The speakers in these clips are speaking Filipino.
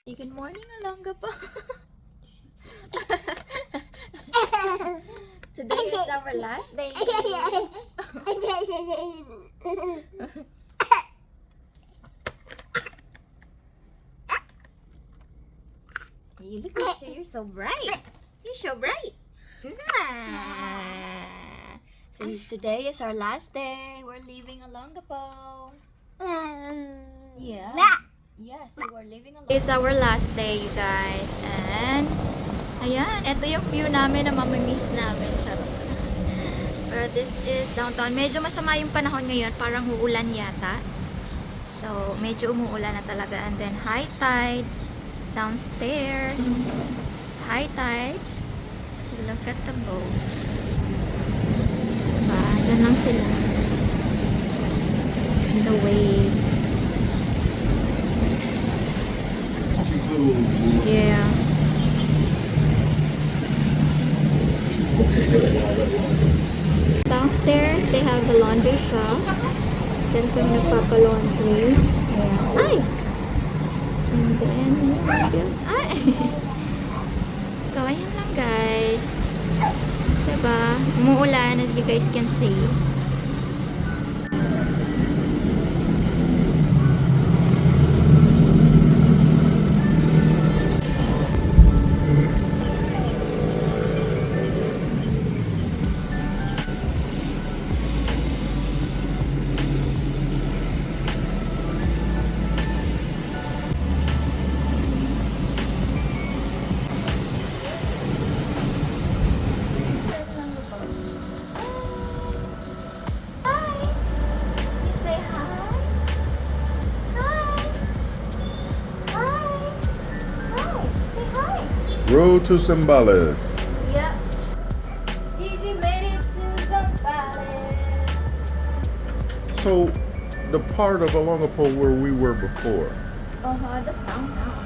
Good morning, Alonga po. Today is our last day. You look at you, you're so bright. You're so bright. Since today is our last day, we're leaving Alonga po. Yeah. Yes, we're leaving Alonga. It's our last day, you guys. And, ayan, ito yung view namin na mamimiss namin. Charot. Pero this is downtown. Medyo masama yung panahon ngayon. Parang uulan yata. So, medyo umuulan na talaga. And then, high tide. Downstairs. It's high tide. Look at the boats. Diba? Diyan lang sila. And the waves. Yeah. Downstairs, they have the laundry shop. Diyan kami nagpapa-laundry. Yeah. Ay! And then, ay! So, ayan lang guys. Diba? Umuulan as you guys can see. Road to Zambales. Yep. Gigi made it to Zambales. So, the part of Olongapo where we were before. That's downtown.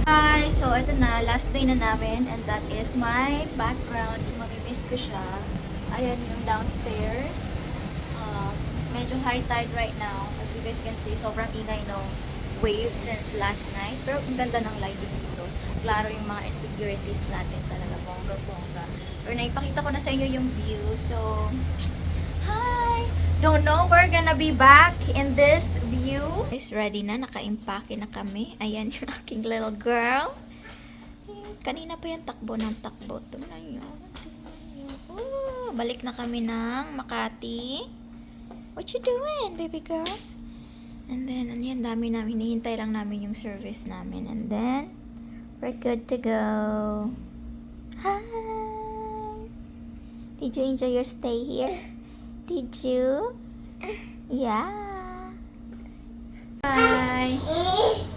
Hi! So, ito na. Last day na namin. And that is my background. So, mamimiss ko siya. Ayan yung downstairs. Medyo high tide right now. As you guys can see, sobrang inay no waves since last night. Pero ang ganda ng lighting dito. Klaro yung mga insecurities natin talaga. Bongga-bongga. Pero naipakita ko na sa inyo yung view. So, hi! Don't know, we're gonna be back in this view. Is ready na, naka-impake na kami. Ayan yung aking little girl. Kanina pa yan takbo ng takbo. Tingnan nyo. Balik na kami ng Makati. What you doing, baby girl? And then, ano yan, dami namin. Hinihintay lang namin yung service namin. And then, we're good to go. Hi! Did you enjoy your stay here? Did you? Yeah. Bye.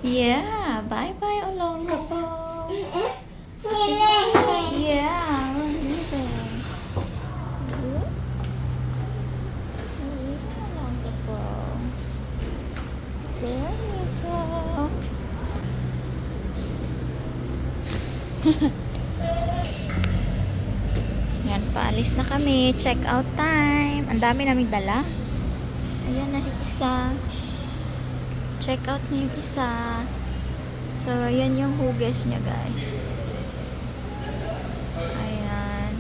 Yeah. Bye-bye, Olongapo. Yeah. Olongapo. There you go. Yan, paalis na kami. Check out time. Ang dami naming dala. Ayan na yung isa. Check out na yung isa. So, ayan yung huges niya, guys. Ayan.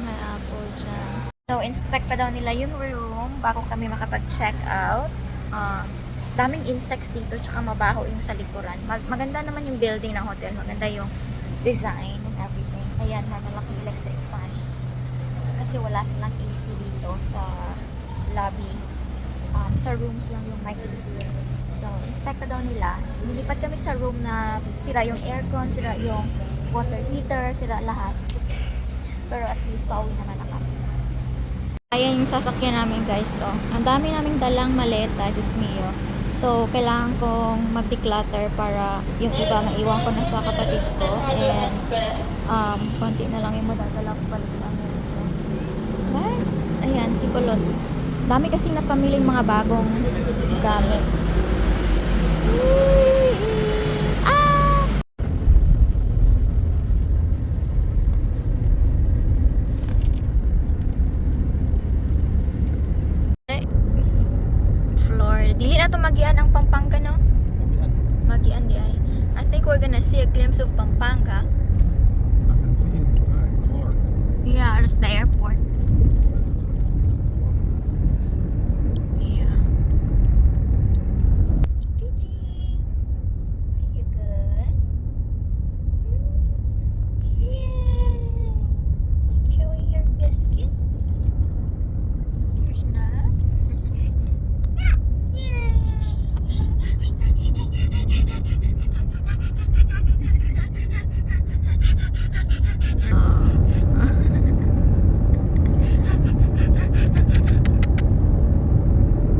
May apple dyan. So, inspect pa daw nila yung room bago kami makapag-check out. Daming insects dito, tsaka mabaho yung sa likuran. Maganda naman yung building ng hotel. Maganda yung design and everything. Ayan, may malaking electric fan. Kasi wala silang AC dito sa lobby. Sa rooms lang yung may AC. So, inspect daw nila. Nilipat kami sa room na sira yung aircon, sira yung water heater, sira lahat. Pero at least pauwi naman na kami. Ayan yung sasakyan namin, guys. Oh, ang dami naming dalang maleta, Diyos mio. So, kailangan kong mag-declutter para yung iba maiwan ko na sa kapatid ko. And, konti na lang yung madadala ko balik sa amin. But, ayan, si Kulot. Dami kasing napamiling mga bagong gamit. Ah! Florida. Dili na to magian ang Pampanga, no? Magian di ay. I think we're gonna see a glimpse of Pampanga. I can see inside Clark. Yeah, it's the airport. Yeah. Gigi, are you good? Yay! Showing your biscuit. There's none.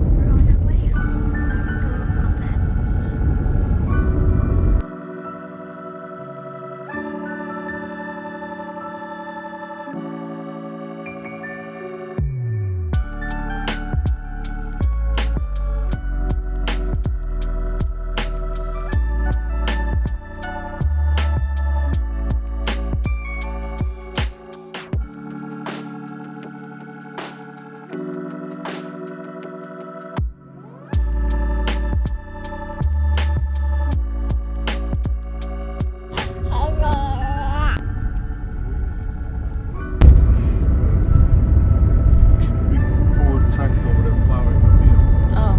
We're on our way home back to Makati. Big Ford tractor over there plowing the field. Oh.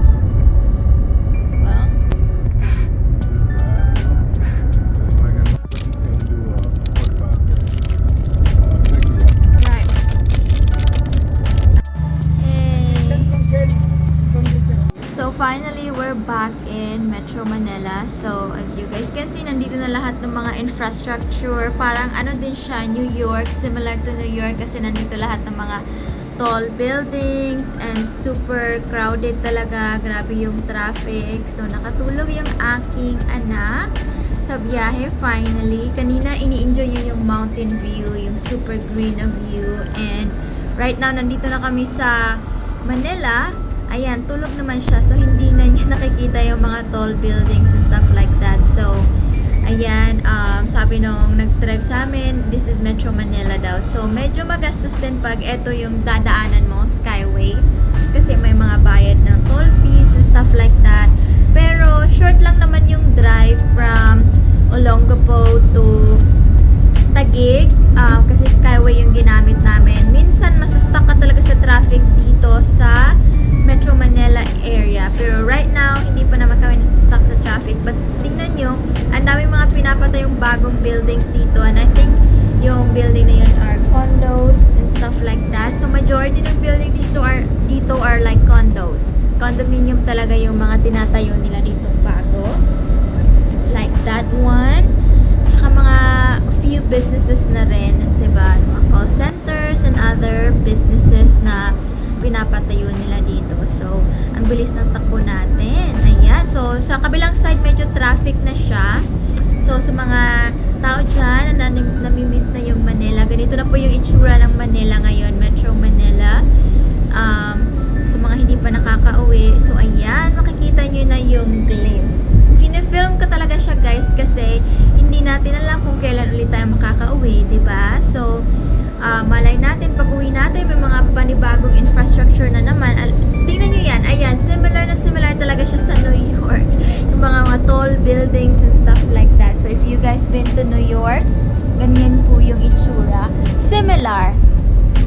Well, I got nothing to do 45 minutes. Tractor ride. right. Hey. So finally, we're back in Metro Manila. So as you guys can see, nandito na lahat ng mga infrastructure. Parang ano din siya, New York. Similar to New York kasi nandito lahat ng mga tall buildings and super crowded talaga. Grabe yung traffic. So nakatulog yung aking anak sa biyahe finally. Kanina ini-enjoy niya yung mountain view, yung super green na view. And right now, nandito na kami sa Manila. Ayan, tulog naman siya. So, hindi na niya nakikita yung mga tall buildings and stuff like that. So, ayan, sabi nung nag-drive sa amin, this is Metro Manila daw. So, medyo magastos din pag ito yung dadaanan mo, Skyway. Kasi may mga bayad ng toll fees and stuff like that. Pero, short lang naman yung drive from Olongapo to Taguig. Kasi Skyway yung ginamit namin. Minsan, masustuck ka talaga sa traffic dito sa Metro Manila area. Pero right now, hindi pa naman kami nasustuck sa traffic. But tingnan nyo, ang dami mga pinapatay yung bagong buildings dito. And I think yung building na yun are condos and stuff like that. So majority ng building dito are like condos. Condominium talaga yung mga tinatayo nila dito bago. Like that one. Tsaka mga few businesses na rin, diba? Mga call centers and other businesses na pinapatayo nila dito. So, ang bilis ng takbo natin. Ayan. So, sa kabilang side, medyo traffic na siya. So, sa mga tao dyan na namimiss na yung Manila, ganito na po yung itsura ng Manila ngayon, Metro Manila. Sa mga hindi pa nakakauwi. So, ayan. Makikita nyo na yung glimpse. Film ko talaga siya, guys, kasi hindi natin alam kung kailan ulit tayo makakauwi, diba? So, malay natin, pag uwi natin, may mga panibagong infrastructure na naman. Tingnan nyo yan, ayan, similar na similar talaga siya sa New York. Yung mga tall buildings and stuff like that. So if you guys been to New York, ganyan po yung itsura. Similar.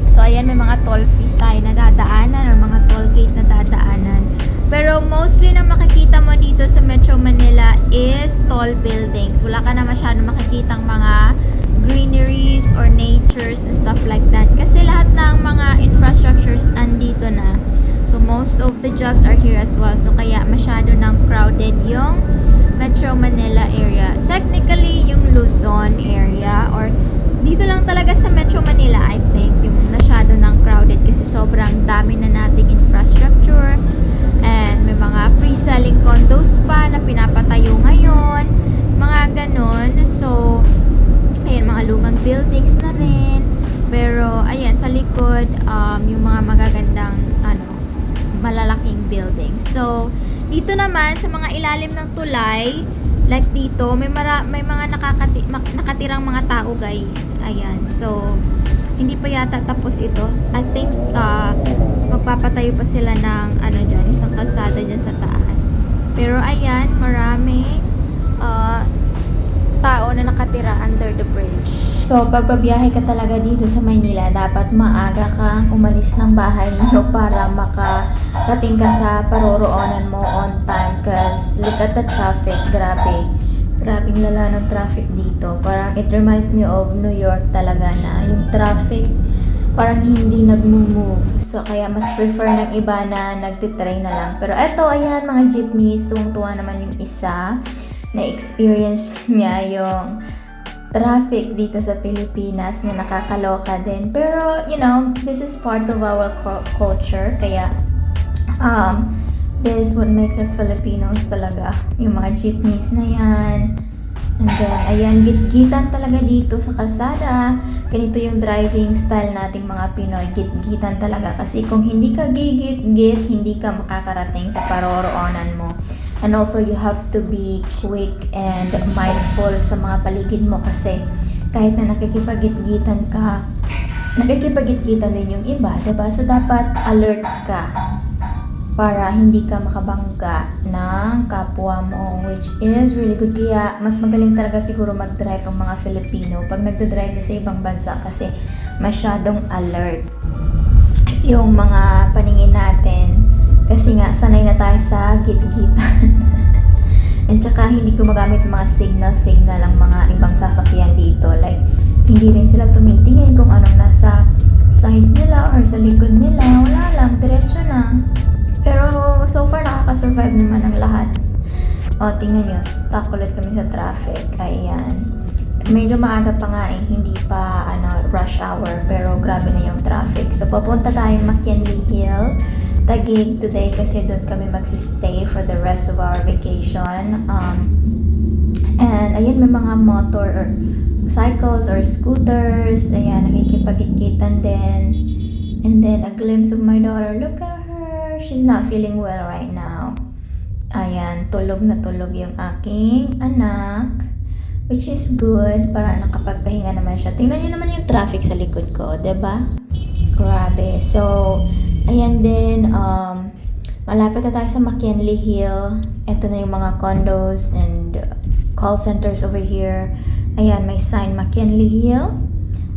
So ayan, may mga toll fees tayo na dadaanan or mga toll gate na dadaanan. Pero mostly na makikita mo dito sa Metro Manila is tall buildings. Wala ka na masyadong makikitang mga greeneries or natures and stuff like that. Kasi lahat ng mga infrastructures andito na. So most of the jobs are here as well. So kaya masyado nang crowded yung Metro Manila area. Technically, yung Luzon area or dito lang talaga sa Metro Manila, I think, yung masyado nang crowded kasi sobrang dami na nating infrastructure. And may mga pre-selling condos pa na pinapatayo ngayon. Mga ganon. So, ayan, mga lumang buildings na rin. Pero, ayan, sa likod, yung mga magagandang, malalaking buildings. So, dito naman sa mga ilalim ng tulay, like dito, may mga nakatirang mga tao, guys. Ayan. So, hindi pa yata tapos ito. I think magpapatayo pa sila ng dyan, isang kalsada dyan sa taas. Pero ayan, maraming tao na nakatira under the bridge. So, pag babiyahe ka talaga dito sa Maynila, dapat maaga kang umalis ng bahay niyo para makarating ka sa paroroonan mo on time. Cause look at the traffic, grabe. Grabing lala ng traffic dito. Parang it reminds me of New York talaga na yung traffic parang hindi nag-move. So, kaya mas prefer ng iba na nagtitrain na lang. Pero eto, ayan, mga jeepneys, tuwang-tuwa naman yung isa na experience niya yung traffic dito sa Pilipinas na nakakaloka din. Pero, you know, this is part of our culture. Kaya, this is what makes us Filipinos talaga. Yung mga jeepneys na yan. And then, ayan, git-gitan talaga dito sa kalsada. Ganito yung driving style nating mga Pinoy. Git-gitan talaga. Kasi kung hindi ka gigit-git, hindi ka makakarating sa paroroonan mo. And also, you have to be quick and mindful sa mga paligid mo kasi kahit na nakikipagit-gitan ka, nakikipagit-gitan din yung iba, diba? So, dapat alert ka para hindi ka makabangga ng kapwa mo, which is really good. Kaya, mas magaling talaga siguro mag-drive ang mga Filipino pag nagdadrive na sa ibang bansa kasi masyadong alert yung mga paningin natin. Kasi nga, sanay na tayo sa git-gitan. And tsaka, hindi gumagamit mga signal ang mga ibang sasakyan dito. Like, hindi rin sila tumitingin kung anong nasa sides nila or sa likod nila. Wala lang, diretso na. Pero, so far, nakaka-survive naman ang lahat. O, tingnan nyo, stuck ulit kami sa traffic. Ayan. Medyo maaga pa nga hindi pa rush hour. Pero, grabe na yung traffic. So, papunta tayong McKinley Hill, Taguig today kasi doon kami magsistay for the rest of our vacation. And ayan, may mga motor or cycles or scooters. Ayan, nakikipagit-gitan din. And then, a glimpse of my daughter. Look at her. She's not feeling well right now. Ayan, tulog na tulog yung aking anak. Which is good. Para nakapagpahinga naman siya. Tingnan nyo naman yung traffic sa likod ko. Diba? Grabe. So, ayan din, malapit na tayo sa McKinley Hill. Ito na yung mga condos and call centers over here. Ayan, may sign McKinley Hill.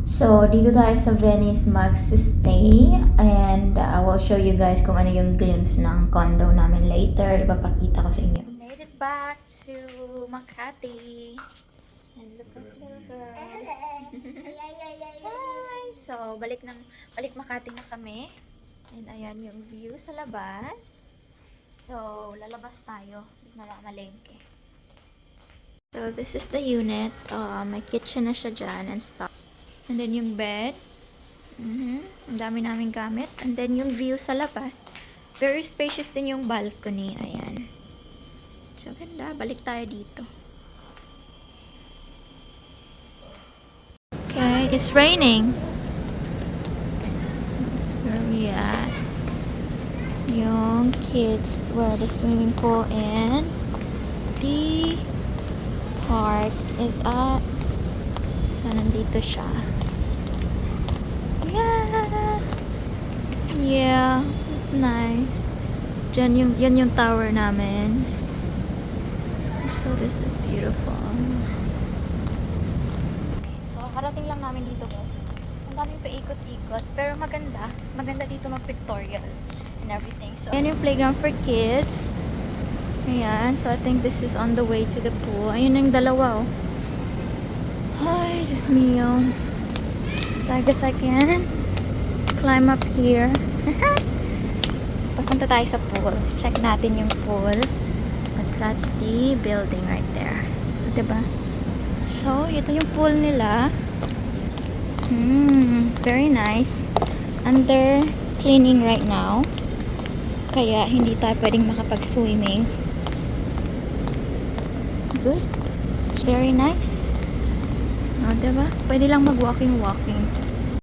So, dito tayo sa Venice mag-stay. And I will show you guys kung ano yung glimpse ng condo namin later. Ipapakita ko sa inyo. Made it back to Makati. And look at little girl. Hi! So, balik Makati na kami. And ayan yung view sa labas. So, lalabas tayo. Malengke. So, this is the unit. May kitchen na siya dyan and stuff. And then yung bed. Ang dami naming gamit. And then yung view sa labas. Very spacious din yung balcony. Ayan. So, ganda. Balik tayo dito. Okay, it's raining. That's where we at. Yung kids where the swimming pool and the park is at. So, nandito siya. Yeah, it's nice. Yan yung tower namin. So, this is beautiful. So, kakarating lang namin dito, guys. Ang daming paikot-ikot. Pero maganda. Maganda dito mag-pictorial and everything. So, yan yung playground for kids. Ayan. So, I think this is on the way to the pool. Ayun yung dalawa, oh. Ay, just mio. So, I guess I can climb up here. Papunta tayo sa pool. Check natin yung pool. But that's the building right there. Diba? So, ito yung pool nila. Very nice. Under cleaning right now. Kaya, hindi tayo pwedeng makapag-swimming. Good. It's very nice. Diba? Pwede lang mag-walking-walking.